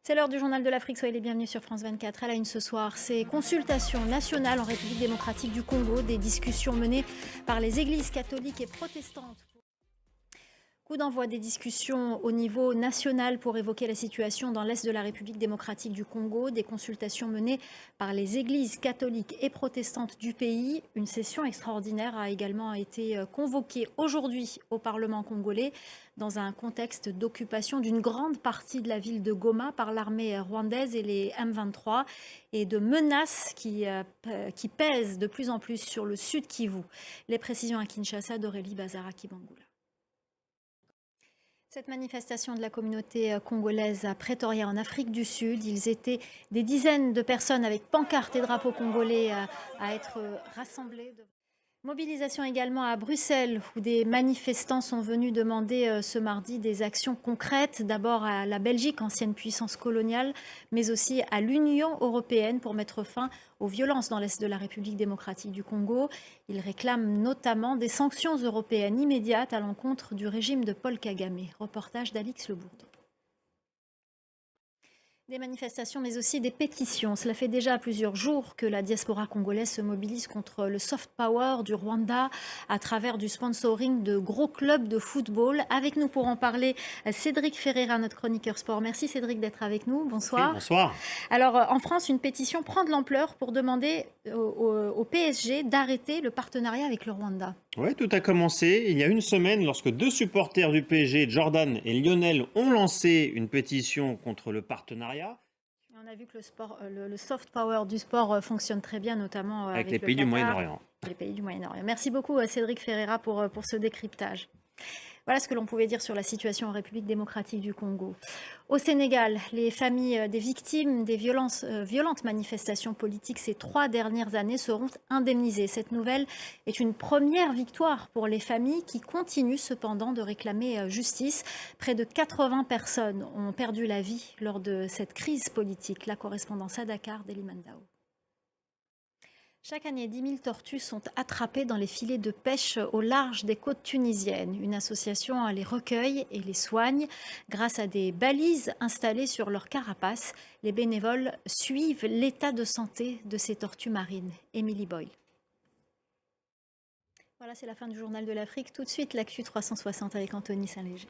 C'est l'heure du journal de l'Afrique, soyez les bienvenus sur France 24. À la une ce soir, ces consultations nationales en République démocratique du Congo, des discussions menées par les églises catholiques et protestantes. Coup d'envoi des discussions au niveau national pour évoquer la situation dans l'Est de la République démocratique du Congo, des consultations menées par les églises catholiques et protestantes du pays. Une session extraordinaire a également été convoquée aujourd'hui au Parlement congolais dans un contexte d'occupation d'une grande partie de la ville de Goma par l'armée rwandaise et les M23 et de menaces qui pèsent de plus en plus sur le sud Kivu. Les précisions à Kinshasa d'Aurélie Bazara-Kibangula. Cette manifestation de la communauté congolaise à Pretoria en Afrique du Sud, ils étaient des dizaines de personnes avec pancartes et drapeaux congolais à être rassemblés. Mobilisation également à Bruxelles, où des manifestants sont venus demander ce mardi des actions concrètes, d'abord à la Belgique, ancienne puissance coloniale, mais aussi à l'Union européenne pour mettre fin aux violences dans l'Est de la République démocratique du Congo. Ils réclament notamment des sanctions européennes immédiates à l'encontre du régime de Paul Kagame. Reportage d'Alix Le Bourdon. Des manifestations, mais aussi des pétitions. Cela fait déjà plusieurs jours que la diaspora congolaise se mobilise contre le soft power du Rwanda à travers du sponsoring de gros clubs de football. Avec nous pour en parler, Cédric Ferreira, notre chroniqueur sport. Merci Cédric d'être avec nous. Bonsoir. Oui, bonsoir. Alors en France, une pétition prend de l'ampleur pour demander au PSG d'arrêter le partenariat avec le Rwanda. Oui, tout a commencé il y a une semaine lorsque deux supporters du PSG, Jordan et Lionel, ont lancé une pétition contre le partenariat. On a vu que le soft power du sport fonctionne très bien, notamment Avec le les pays du Qatar, Moyen-Orient. les pays du Moyen-Orient. Merci beaucoup Cédric Ferreira pour ce décryptage. Voilà ce que l'on pouvait dire sur la situation en République démocratique du Congo. Au Sénégal, les familles des victimes des violentes manifestations politiques ces 3 dernières années seront indemnisées. Cette nouvelle est une première victoire pour les familles qui continuent cependant de réclamer justice. Près de 80 personnes ont perdu la vie lors de cette crise politique. La correspondance à Dakar d'Elimandao. Chaque année, 10 000 tortues sont attrapées dans les filets de pêche au large des côtes tunisiennes. Une association les recueille et les soigne grâce à des balises installées sur leur carapace. Les bénévoles suivent l'état de santé de ces tortues marines. Émilie Boyle. Voilà, c'est la fin du journal de l'Afrique. Tout de suite, l'actu 360 avec Anthony Saint-Léger.